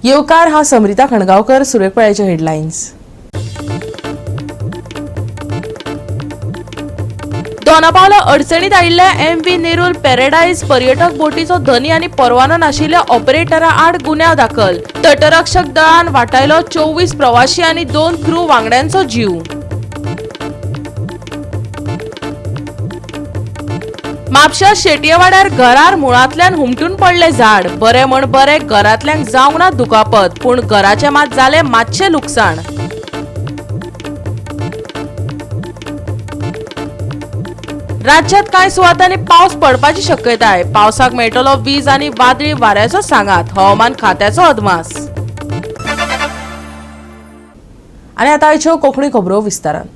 येवकार हा समृता खणगावकर. सुरेख वेळाचे हेडलाईन्स. दोनापावला अडचणीत आयिल्ल्या MV नेरूल पॅराडायज पर्यटक बोटीचो धनी आनी परवानो नाशिल्ल्या ऑपरेटरा आड गुन्यांव दाखल. तटरक्षक दळान वाटायलो 24 प्रवासी आनी 2 क्रू वांगड्यांचो जीव. म्हापशा शेटयेवाड्यार घरार मुळांतल्यान हुमटून पडले झाड. बरे म्हण बरे घरांतल्यांक जावंक ना दुखापत, पूण घराचे मात जाले मातशे लुकसाण. राज्यात कांय सुवातांनी पावस पडपाची शक्यताय. पावसाक मेळटलो वीज आनी वादळी वाऱ्याचो सांगात. हवामान खात्याचो अदमास. आनी आतां आयच्यो कोंकणी खबरो विस्तारान.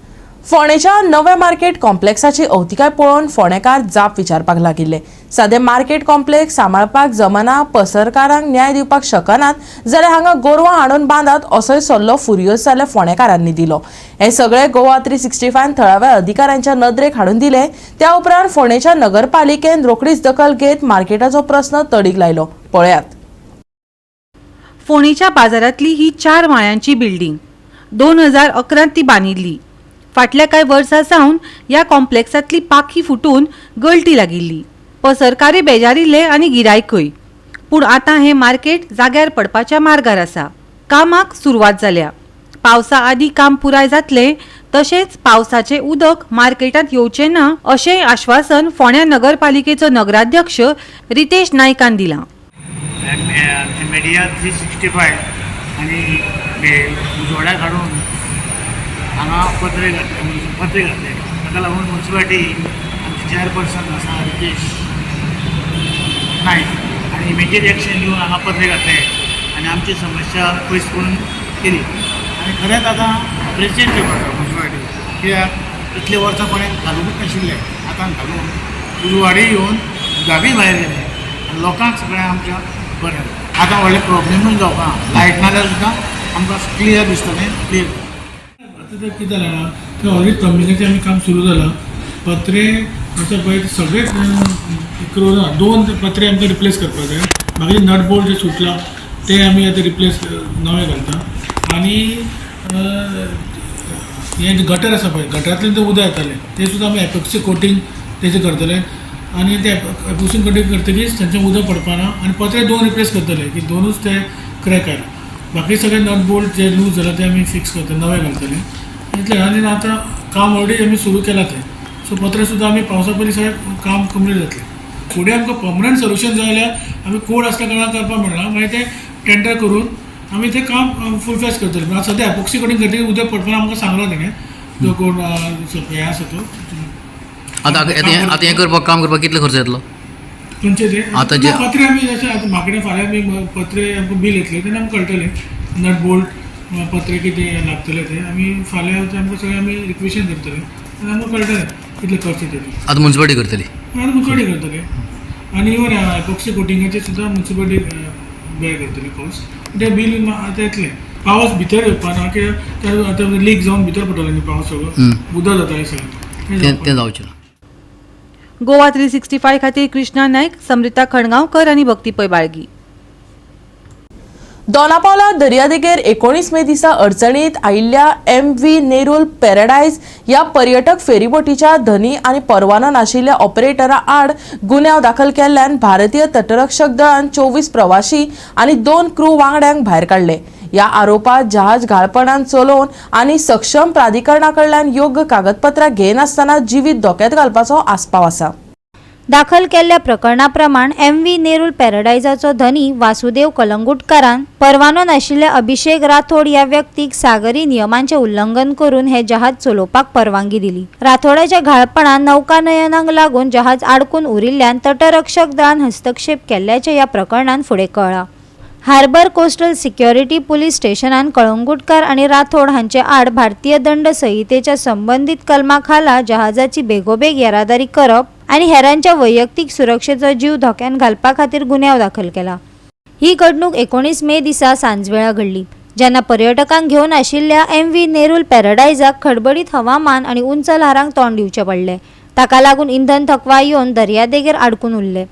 फोंडेच्या नव्या मार्केट कॉम्प्लेक्साची अवतिकाय पळोवन फोंडेकार जाप विचारपाक लागिल्ले. सादें मार्केट कॉम्प्लेक्स सांबाळपाक जमना, पसरकारांक न्याय दिवपाक शकनात जाल्यार हांगा गोरवां हाडून बांदात असोय सल्लो फुरियोस जाल्ल्या फोंडेकारांनी दिलो. हे सगळे गोवा 365 थळाव्या अधिकाऱ्यांच्या नदरेक हाडून दिले. त्या उपरांत फोंडेच्या नगरपालिकेन रोखडीच दखल घेत मार्केटाचो प्रस्न तडीक लायलो. पळयात. फोंडेच्या बाजारांतली ही 4 माळ्यांची बिल्डिंग 2011 ती बांदिल्ली. फाटल्या कांय वर्सां सावन ह्या कॉम्प्लेक्सांतली पाखी फुटून गळटी लागिल्ली. पसरकारी बेजारिल्ले आनी गिरायकय. पूण आतां हे मार्केट जाग्यार पडपाच्या मार्गार आसा. कामाक सुरवात जाल्या. पावसा आदी काम पुराय जातले तशेंच पावसाचे उदक मार्केटांत येवचें ना अशेंय आश्वासन फोंड्या नगरपालिकेचो नगराध्यक्ष रितेश नायकान दिलां. मीडिया 365 आनी उजवाड्याक हाडून हांगा पत्रे घातले. ताका लागून म्युन्सिपालिटी आमचे चेअरपर्सन आसा रितेश नायक आनी इमिजिएट एक्शन घेवन हांगा पत्रे घातले आनी आमची समस्या पयस करून केली. आनी खरेंच आतां प्रेसिडेंट करपाक म्युन्सिपालिटी, कित्याक इतले वर्सां कोणें घालूंकूच नाशिल्ले. आतां घालून उजवाडी येवन गावी भायर गेले आनी लोकांक सगळें आमच्या बरें जालें. आतां व्हडले प्रॉब्लेमूय जावपाना. लायट नाल्यार सुद्दां आमकां क्लियर दिसतलें. क्लियर आतां कितें जालां तें ऑलरेडी प्लंबिंगाचें आमी काम सुरू जालां. पत्रे आसा पळय ते सगळे करून 2 पत्रे आमकां रिप्लेस करपाक जाय. मागीर नट बोल्ट जे सुटला ते आमी आतां रिप्लेस नवे घालता. आनी हे गटर आसा पळय, गटरांतल्यान तें उदक येतालें तें सुद्दां आमी एपॉक्सी कोटींग तेजें करतले. आनी ते एपॉक्सी कोटींग करतकीच तांचें उदक पडपाना आनी पत्रे 2 रिप्लेस करतले की 2च ते क्रॅक आयले. बाकी सगळे नट बोल्ट जे लूज जाला ते आमी फिक्स करतले, नवे घालतले. इतलें आनी आतां काम ऑलरेडी आमी सुरू केलां तें. सो पत्रे सुद्दां आमी पावसा पयलीं सगळें काम कंप्लीट जातलें. फुडें आमकां पर्मनंट सोल्युशन जाय जाल्यार आमी कोड आसल्या कारणान करपाक मेळना. मागीर तें टेंडर करून आमी तें काम फूल फेस करतले. पूण सद्या एपॉक्सी कोटींग करतकीर उदक पडपाना आमकां सांगलो तेणें जो कोण हें आसा तो. आतां हें करपाक काम करपाक कितलो खर्च येतलो? खंयचे ते पत्रे आमी जशें आतां म्हाका फाल्यां आमी पत्रे आमकां बील येतलें तेन्ना आमकां कळटलें नट बोल्ट पत्रे कितें लागतले ते. आमी फाल्यां आमकां सगळें आमी रिक्वेशन करतले आनी आमकां कळटलें कितले खर्च येतले. आतां म्युन्सिपालिटी करतली. आतां म्युन्सिपालिटी करतले. आनी इवन एपॉक्सी कोटिंगाचे सुद्दां म्युन्सिपालिटी बेर करतली कॉस्ट. तें बील आतां येतलें. पावस भितर येवपाना कित्याक आतां लीक जावन भितर पडटलो न्ही पावस सगळो उदक जातालें सगळें तें जावचें ना. गोवा 365 खातीर कृष्णा नायक, समृता खणगावकर आनी भक्ती पै बाळगी. दोनापावला दर्यादेगेर 19 मे दिसा अडचणीत आयिल्ल्या MV नेरूल पॅराडायज ह्या पर्यटक फेरीबोटीच्या धनी आनी परवानो नाशिल्ल्या ऑपरेटरा आड गुन्यांव दाखल केल्ल्यान भारतीय तटरक्षक दळान 24 प्रवासी आनी 2 क्रू वांगड्यांक भायर काडले. ह्या आरोपांत जहाज घाळपणान चलोवन आनी सक्षम प्राधिकरणाकडल्यान योग्य कागदपत्रां घेनासतना जिवीत धोक्यात घालपाचो आस्पाव आसा. दाखल केल्ल्या प्रकरणा प्रमाण MV नेरूल पॅराडायजाचो धनी वासुदेव कलंगुटकारान परवानो नाशिल्ल्या अभिषेक राठोड ह्या व्यक्तीक सागरी नियमांचे उल्लंघन करून हे जहाज चलोवपाक परवानगी दिली. राठोडाच्या घाळपणान नौकानयनाक लागून जहाज आडकून उरिल्ल्यान तटरक्षक दळान हस्तक्षेप केल्ल्याचे ह्या प्रकरणान फुडें कळ्ळां. हार्बर कोस्टल सिक्युरिटी पुलीस स्टेशनान कळंगुटकार आनी राठोड हांचे आड भारतीय दंड संहितेच्या संबंधित कलमा खाला जहाजाची बेगोबेग येरादारी करप आनी हेरांच्या वैयक्तीक सुरक्षेचो जीव धोक्यान घालपा खातीर गुन्यांव दाखल केला. ही घडणूक 19 मे दिसा सांजवेळा घडली, जेन्ना पर्यटकांक घेवन आशिल्ल्या MV नेरूल पॅराडायजाक खडबडीत हवामान आनी उंच ल्हारांक तोंड दिवचें पडलें. ताका लागून इंधन थकवा येवन दर्यादेगेर आडकून उरले.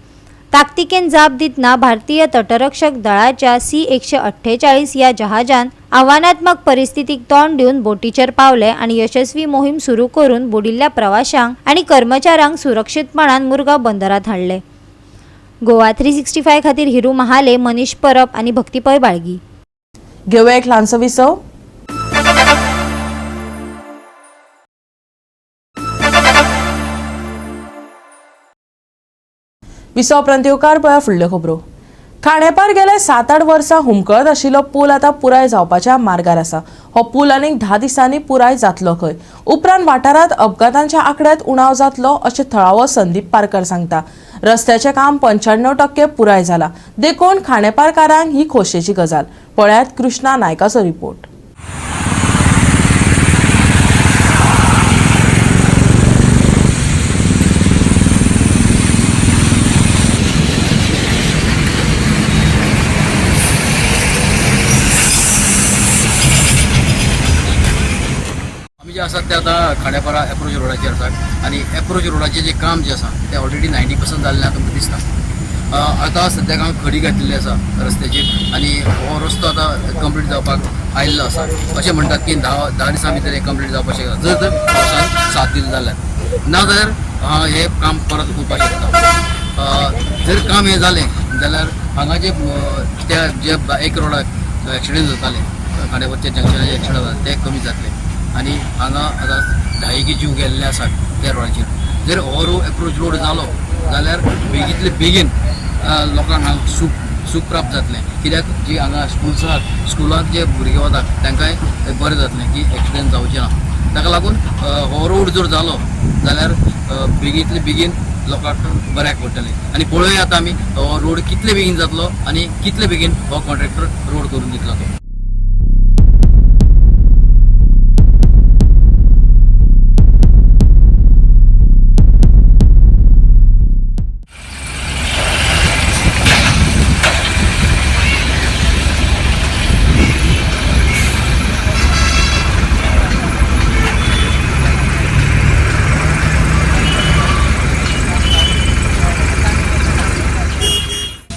ताकतिकेन जाप दितना भारतीय तटरक्षक दळाच्या C-148 या जहाजान आव्हानात्मक परिस्थितीक तोंड दिवन बोटीचेर पावले आणि यशस्वी मोहीम सुरू करून बुडिल्ल्या प्रवाशांक आणि कर्मचाऱ्यांक सुरक्षितपणान मुरगांव बंदरात हाडले. गोवा 365 खातीर हिरू महाले, मनीष परब आणि भक्तीपय बाळगी. घेऊया एक ल्हानसो विसव. विसव उपरांत येवकार पळया फुडल्यो खबरो. खांडेपार गेले 7-8 वर्सां हुमकळत आशिल्लो पूल आता पुराय जावपाच्या मार्गार आसा. हो पूल आनीक 10 दिसांनी पुराय जातलो खंय. उपरांत वाठारांत अपघातांच्या आंकड्यात उणाव जातलो अशें थळावो संदीप पारकर सांगता. रस्त्याचें काम 95% पुराय जाला. देखून खांडेपारकारांक ही खोशेची गजाल. पळयात कृष्णा नायकाचो रिपोर्ट. आमी जे आसात ते आतां खांडेपारा एप्रोच रोडाचेर आसात आनी एप्रोच रोडाचें जें काम जें आसा तें ऑलरेडी 90% जाल्लें आतां म्हाका दिसता. आतां सद्याक हांव खडी घातलेली आसा रस्त्याचेर आनी हो रस्तो आतां कंप्लीट जावपाक आयिल्लो आसा. अशें म्हणटात की 10 दिसां भितर हें कंप्लीट जावपाक शकता जर तर पावसान साथ दिली जाल्यार. ना जाल्यार हें काम परत उरपाक शकता. जर काम हें जालें जाल्यार हांगा जे एक रोडाक एक्सिडेंट जाताले, खांडेपारच्या जंक्शनाचे एक्सिडेंट जाताले ते कमी जातले आनी हांगा आतां 10 जीव गेल्ले आसात त्या रोडाचेर. जर हो एप्रोच रोड जालो जाल्यार बेगींतले बेगीन लोकांक हांगा सूख प्राप्त जातलें. कित्याक जी हांगा स्कूल्स आसात, स्कुलांत जे भुरगे वतात तांकांय बरें जातलें की एक्सिडेंट जावचें ना. ताका लागून हो रोड जर जालो जाल्यार बेगींतले बेगीन लोकांक बऱ्याक पडटलें. आनी पळोवया आतां आमी हो रोड कितले बेगीन जातलो आनी कितले बेगीन हो कॉन्ट्रॅक्टर रोड करून दितलो तो.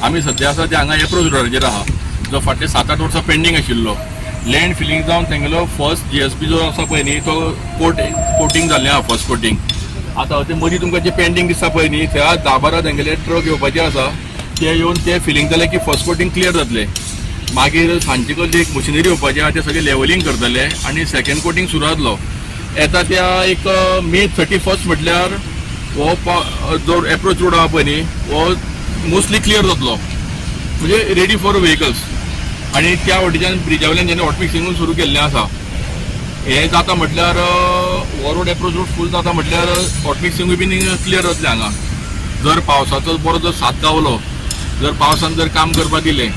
आमी सध्या आसा ते हांगा एप्रोच रोडाचेर आहा जो फाटले 7-8 वर्सां पेंडींग आशिल्लो. लँड फिलींग जावन तेंगेलो फर्स्ट GSP जो आसा पळय न्ही तो कोटींग जाल्लें आहा, फर्स्ट कोटींग. आतां ते मदीं तुमकां जे पेंडींग दिसता पळय न्ही त्या 10-12 तेंगेले ट्रक येवपाचे आसा. ते येवन ते फिलींग जाले की फर्स्ट कोटींग क्लियर जातले. मागीर सांजेको जे एक मशिनरी येवपाचे आहा ते सगळे लेवलिंग करतले आनी सेकेंड कोटींग सुरू जातलो. येता त्या एक मे 31 म्हटल्यार हो जो एप्रोच रोड आहा पळय न्ही हो मोस्टली क्लियर जातलो, म्हणजे रेडी फॉर व्हेकल्स. आनी त्या वाटेच्यान ब्रिजा वयल्यान जेन्ना हॉट मिक्सिंगूय सुरू केल्लें आसा हें जाता म्हटल्यार हो रोड एप्रोच रोड फूल जाता म्हटल्यार हॉट मिक्सिंगूय बीन क्लियर जातलें हांगा. जर पावसाचो बरो जर साथ गावलो, जर पावसान जर काम करपाक दिलें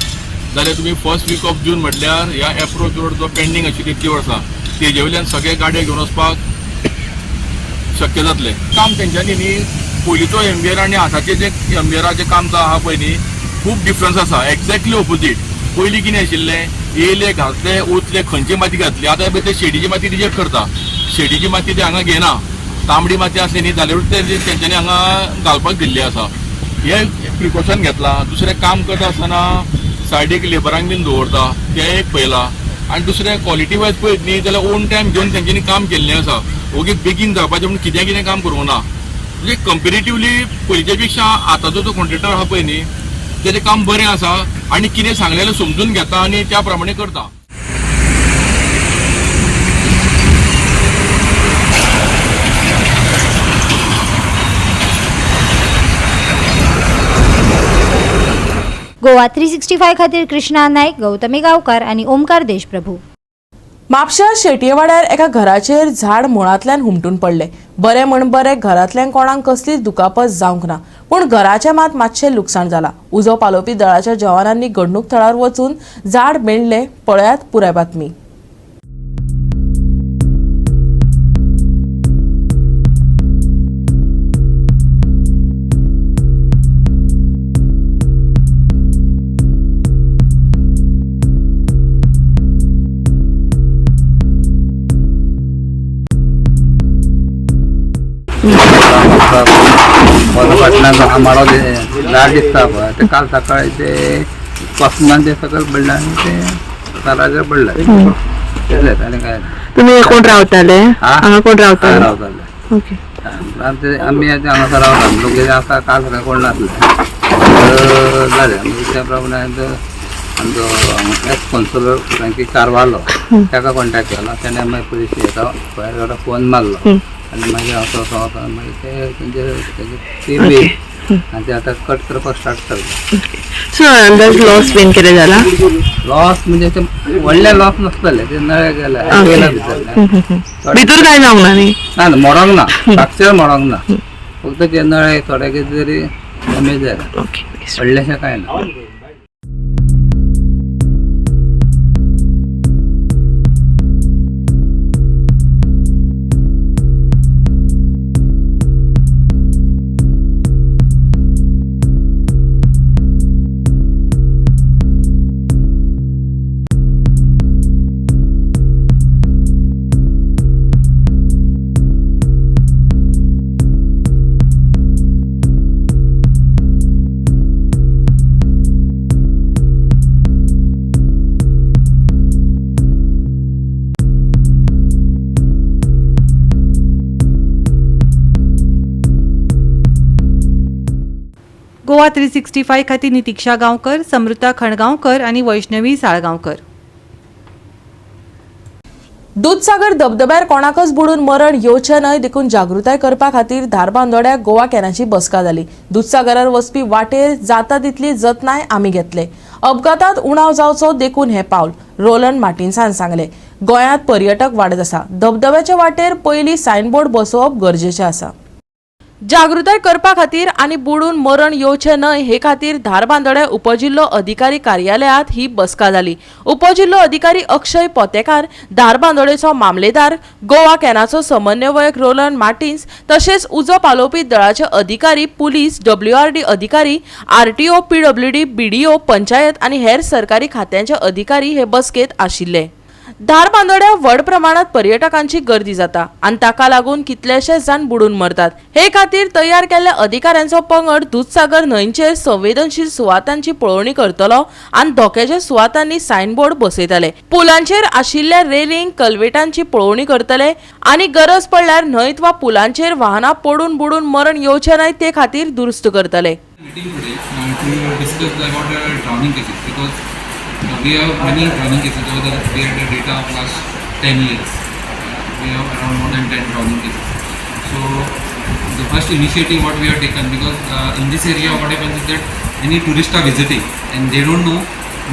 जाल्यार तुमी फर्स्ट वीक ऑफ जून म्हटल्यार ह्या एप्रोच रोड जो पेंडींग आशिल्ली इतकी वर्सां तेजे वयल्यान सगळे गाडये घेवन वचपाक शक्य जातलें. काम तेंच्यांनी न्ही पयलींचो MVR आनी आतांचें जे MVRाचें काम जो आहा पळय न्ही खूब डिफरन्स आसा. Exactly opposite. पयलीं कितें आशिल्लें, येयले घातले उचले खंयची माती घातली. आतां पळय ते शेडीची माती रिजेक्ट करता. शेडीची माती ते हांगा घेना. तांबडी माती आसली न्ही जाल्यारूच ते तेंच्यांनी हांगा घालपाक दिल्ली आसा. हे प्रिकॉशन घेतला. दुसरें काम करता आसतना सायडीक लेबरांक बीन दवरता तें एक पळयलां. आनी दुसरें क्वॉलिटी वायज पळयत न्ही जाल्यार ओन टायम घेवन तेंच्यांनी काम केल्लें आसा. ओगे बेगीन जावपाचें म्हणून कितें काम करूंक ना. म्हणजे कंपेरेटिवली पयलींच्या पेक्षा आतांचो जो कॉन्ट्रॅक्टर आहा पळय न्ही तेजें काम बरें आसा आनी कितें सांगलेलें समजून घेता आनी त्या प्रमाणे करता. गोवा 365 खातीर कृष्णा नायक, गौतमी गांवकार आणि ओमकार देशप्रभू. म्हापशा शेटयेवाड्यार एका घराचेर झाड मुळांतल्यान हुमटून पडले. बरें म्हण बरें घरांतल्यान कोणाक कसलीच दुखापत जावंक ना, पूण घराचें मातशें लुकसाण जाला. उजो पालोवपी दळाच्या जवानांनी घडणूक थळार वचून झाड मेणलें. पळयात पुराय बातमी. फाटल्यान आमाडो झाड दिसता पळय ते काल सकाळी ते पासमान ते सकयल पडलें आनी ते घराचेर पडलें तेच आनी काय तुम्ही कोण रावताले हांगा कोण रावताले रावताले ओके आमी हांगासर रावता लोक आसा काल सकाळी कोण नासले जालें त्या प्रमाणे आमचो एक्स कॉन्सुलर तांची कारवारलो ताका कॉन्टेक्ट केलो तेणें मागीर पुलीस येता भायर फोन मारलो आनी मागीर असो वता मागीर ते बी आनी ते आतां कट करपाक स्टार्ट केलो सो अंदाज लॉस बीन कितें जाला लॉस म्हणजे ते व्हडले लॉस नासतले ते नळे गेले गेला भितर भितर काय जावंक ना न्ही ना मोडोंक ना स्ट्रक्चर मोडोंक ना फक्त ते नळे थोडे कितें तरी डॅमेज जाला ओके व्हडलेशें कांय ना गोवा 365 खातीर नितिक्षा गांवकर, समृता खणगांवकर आणि वैष्णवी साळगांवकर. दूधसागर धबधब्यार कोणाकच बुडून मरण येवचें न्हय देखून जागृताय करपा खातीर धारबांदोड्याक गोवा कॅनाची बसका जाली. दूधसागरार वचपी वाटेर जाता तितली जतनाय आमी घेतले. अपघातांत उणाव जावचो देखून हे पावल रोलंड मार्टिन्सान सांगले. गोंयांत पर्यटक वाडत आसा. धबधब्याच्या वाटेर पयली सायनबोर्ड बसोवप गरजेचें आसा. जागृताय करपा खातीर आनी बुडून मरण येवचें न्हय हे खातीर धारबांदोड्या उपजिल्लो अधिकारी कार्यालयांत ही बसका जाली. उपजिल्लो अधिकारी अक्षय पोतेकार, धारबांदोडेचो मामलेदार, गोवा कॅनाचो समन्वयक रोलंड मार्टिन्स तशेंच उजो पालोवपी दळाचे अधिकारी, पुलीस, WRD अधिकारी, RTO, PWD, BDO, पंचायत आनी हेर सरकारी खात्यांचे अधिकारी हे बसकेंत आशिल्ले. धारबांदोड्या व्हड प्रमाणात पर्यटकांची गर्दी जाता आनी ताका लागून कितलेशेच जाण बुडून मरतात. हे खातीर तयार केल्ल्या अधिकाऱ्यांचो पंगड दूधसागर न्हंयचेर संवेदनशील सुवातांची पळोवणी करतलो आनी धोक्याच्या सुवातांनी सायनबोर्ड बसयतले. पुलांचेर आशिल्ल्या रेलिंग कल्वेटांची पळोवणी करतले आनी गरज पडल्यार न्हंयत वा पुलांचेर वाहनां पडून बुडून मरण येवचें न्हय ते खातीर दुरुस्त करतले. Meeting today to discuss about drowning cases because we have many drowning cases over the we had the data of last 10 years. We have around more than 10 drowning cases. So the first initiative what we have taken because in this area what happens is that many tourists are visiting and they don't know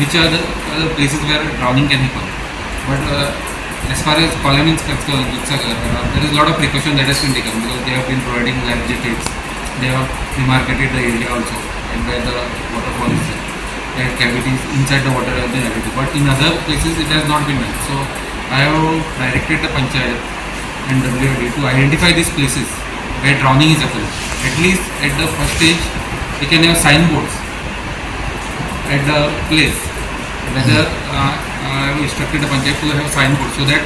which are the places where drowning can happen. But as far as colony is concerned, there is a lot of precaution that has been taken because they have been providing life jackets. They have demarcated the area also and where the waterfall is there. There are cavities inside the water has been added. But in other places it has not been done. So I have directed the Panchayat and WRD to identify these places where drowning is occurring. At least at the first stage we can have signboards at the place. Whether I have instructed the Panchayat to have signboards so that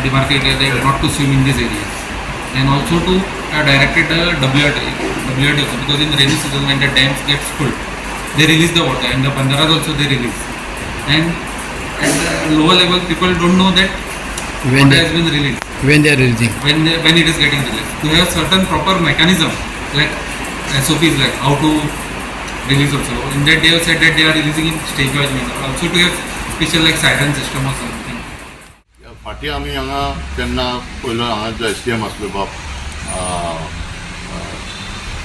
demarcated they are not to swim in these areas. And also to directed the WRD also because in the rainy season when the dams gets full, they release the water and the bandaras also they release. And at the lower level, people don't know that water has been released. When they are releasing. When it is getting released. To have certain proper mechanism like SOPs like how to release also. In that they have said that they are releasing in stage-wise manner. Also to have special like siren system or something. फाटी आमी हांगा तेन्ना पयलो हांगा जो SDM आसलो बाब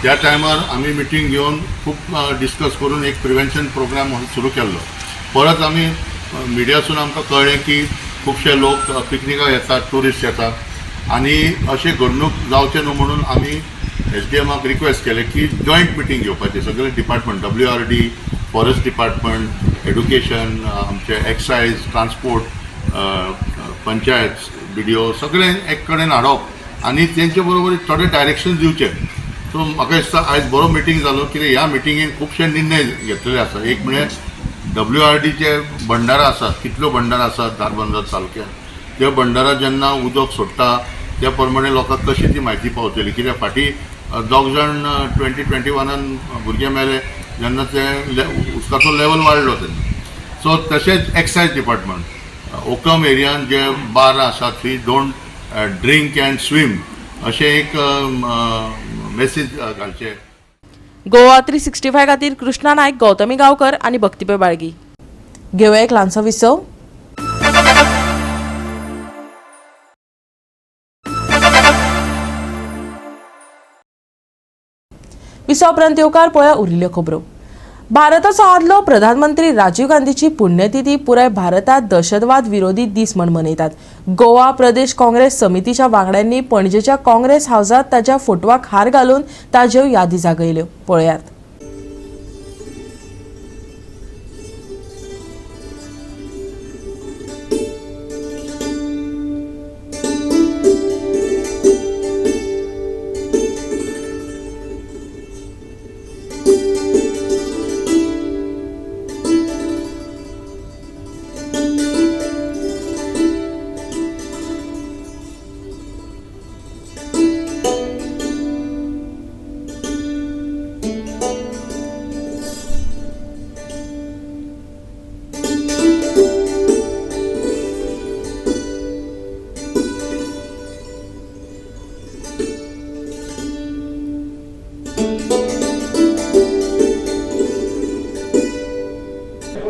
त्या टायमार आमी मिटींग घेवन खूब डिस्कस करून एक प्रिवेंशन प्रोग्राम सुरू केल्लो. परत आमी मिडियासून आमकां कळ्ळें की खुबशे लोक पिकनिकाक येतात, टुरिस्ट येतात आनी अशें घडणूक जावचें न्हू म्हणून आमी SDMाक रिक्वेस्ट केलें की जॉयंट मिटींग घेवपाचें सगळे department WRD, forest department, education, आमचे एक्सायज, ट्रान्सपोर्ट, पंचायत, BDO सगळे एक कडेन हाडप आनी तेंचे बरोबर थोडे डायरेक्शन दिवचे. सो म्हाका दिसता आयज बरो मिटींग जालो कित्याक ह्या मिटींगेन खुबशे निर्णय घेतलेले आसा. एक म्हणजे WRDचे भंडारा आसात, कितल्यो भंडारा आसात धारबांदोड तालुक्यात, ते भंडारा जेन्ना उदक सोडटा त्या प्रमाणे लोकांक कशी ती म्हायती पावतली, कित्याक फाटीं 2 जाण 2021 भुरगे मेले जेन्ना ते उदकाचो लेवल वाडलो तेन्ना. सो तशेंच एक्सायज डिपार्टमेंट ओकम एरियान जे बार आसात थंय डोंट ड्रिंक अँड स्विम अशें एक मेसेज घालचे. गोवा 365 खातीर कृष्णा नायक, गौतमी गांवकर आणि भक्तीपै बाळगी. घेवया एक ल्हानसो विसव. विसव उपरांत येवकार पळया उरिल्ल्यो खबरो. भारताचो आदलो प्रधानमंत्री राजीव गांधीची पुण्यतिथी पुराय भारतात दहशतवाद विरोधी दीस म्हूण मनयतात. गोवा प्रदेश काँग्रेस समितीच्या वांगड्यांनी पणजेच्या काँग्रेस हावसात ताच्या फोटवाक हार घालून ताज्यो यादी जागयल्यो. पळयात.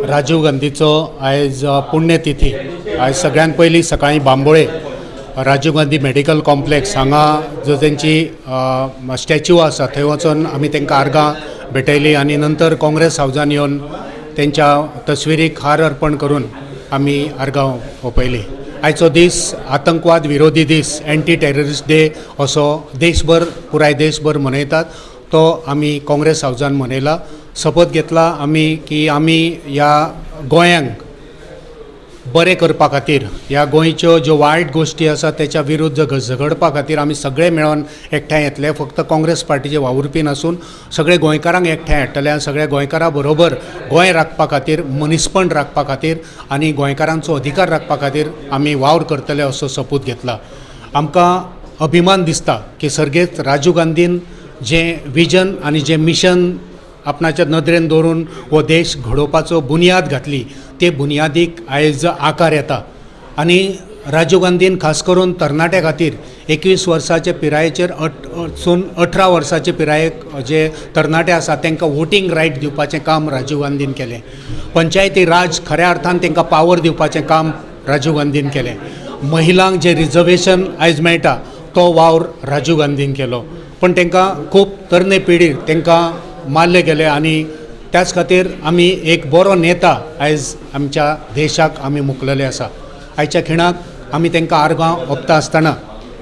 राजीव गांधीचो आयज पुण्यतिथी. आयज सगळ्यात पयलीं सकाळीं बांबोळे राजीव गांधी मेडिकल कॉम्प्लेक्स हांगा जो तेंची स्टॅच्यू आसा थंय वचून आमी तांकां आर्गां भेटयलीं आनी नंतर काँग्रेस हावजान येवन तेंच्या तस्विरीक हार अर्पण करून आमी आर्गां ओंपयलीं. आयचो दीस आतंकवाद विरोधी दीस, एंटी टेररिस्ट डे असो देशभर पुराय देशभर मनयतात. तो आमी काँग्रेस हावजान मनयला. शपथ घेतला आमी की आमी ह्या गोंयांक बरें करपा खातीर, ह्या गोंयच्यो ज्यो वायट गोश्टी आसा त्याच्या विरुद्ध झगडपा खातीर आमी सगळे मेळोन एकठांय येतले. फक्त काँग्रेस पार्टीचे वावुरपी नासून सगळे गोंयकारांक एकठांय हाडटले आनी सगळ्या गोंयकारां बरोबर गोंय राखपा खातीर, मनीसपण राखपा खातीर आनी गोंयकारांचो अधिकार राखपा खातीर आमी वावर करतले असो शपथ घेतला. आमकां अभिमान दिसता की सर्गेस्त राजीव गांधीन जें विजन आनी जें मिशन आपणाच्या नदरेन दवरून हो देश घडोवपाचो बुनयाद घातली, ते बुनयादीक आयज आकार येता. आनी राजीव गांधीन खास करून तरणाट्या खातीर 21 वर्साचे पिरायेचेर 18 वर्साचे पिरायेक जे तरणाटे आसा तांकां वोटींग रायट दिवपाचें काम राजीव गांधीन केलें. पंचायती राज खऱ्या अर्थान तांकां पावर दिवपाचें काम राजीव गांधीन केलें. महिलांक जे रिजर्वेशन आयज मेळटा तो वावर राजीव गांधीन केलो. पण तांकां खूब तरणे पिढीर तांकां मारले गेले आनी त्याच खातीर आमी एक बरो नेता आयज आमच्या देशाक आमी मुकलेले आसा. आयच्या खिणाक आमी तांकां आर्गां ओंपता आसतना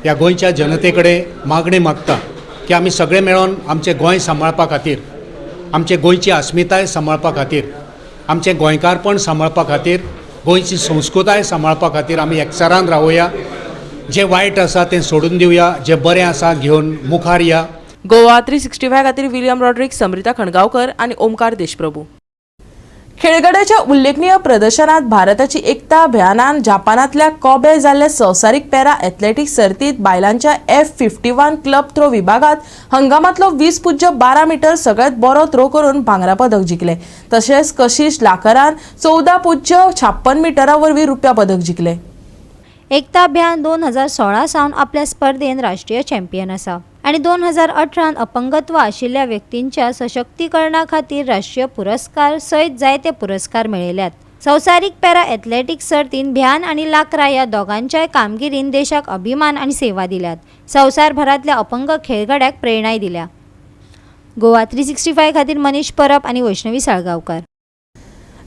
ह्या गोंयच्या जनते कडेन मागणी मागता की आमी सगळे मेळोन आमचें गोंय सांबाळपा खातीर, आमचे गोंयची अस्मिताय सांबाळपा खातीर, आमचें गोंयकारपण सांबाळपा खातीर, गोंयची संस्कृताय सांबाळपा खातीर आमी एकचारान रावया. जें वायट आसा तें सोडून दिवया, जें बरें आसा घेवन मुखार या. गोवा 365 खातीर विलियम रॉड्रिक, समृता खणगांवकर आणि ओमकार देशप्रभू. खेळगड्याच्या उल्लेखनीय प्रदर्शनात भारताची एकता अभियानान जपानांतल्या कोबे जाल्ल्या संवसारीक पॅरा एथलेटिक्स सर्तीत बायलांच्या F51 क्लब थ्रो विभागात हंगामातलो 20.12 मीटर सगळ्यात बरो थ्रो करून भांगरा पदक जिखले. तशेंच कशिश लाकरान 14.56 मिटरा वरवीं रुप्या पदक जिखले. एकता अभियान 2016 सावन आपल्या स्पर्धेन राष्ट्रीय चॅम्पियन आसा आणि 2018 अपंगत्व आशिल्ल्या व्यक्तींच्या सशक्तीकरणा खातीर राष्ट्रीय पुरस्कार सयत जायते पुरस्कार मेळयल्यात. संवसारीक पॅरा एथलेटिक्स सर्तीन भ्यान आणि लाकरा ह्या दोगांच्याय कामगिरीन देशाक अभिमान आणि सेवा दिल्यात. संवसारभरातल्या अपंग खेळगड्याक प्रेरणाय दिल्या. गोवा 365 खातीर मनीष परब आणि वैष्णवी साळगांवकार.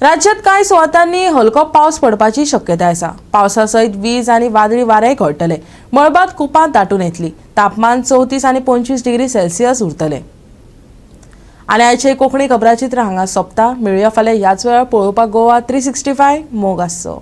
राज्यात कांय सुवातांनी हलको पावस पडपाची शक्यताय आसा. पावसा सयत वीज आणि वादळी वारेय घडटले. मळबात कुपांत दाटून येतली. तापमान 34 आणि 25 डिग्री सेल्सियस उरतले. आणि आयचे कोंकणी खबराचित्र हांगा सोंपता. मेळुया फाल्यां ह्याच वेळार पळोवपाक गोवा 365 मोग आसचो.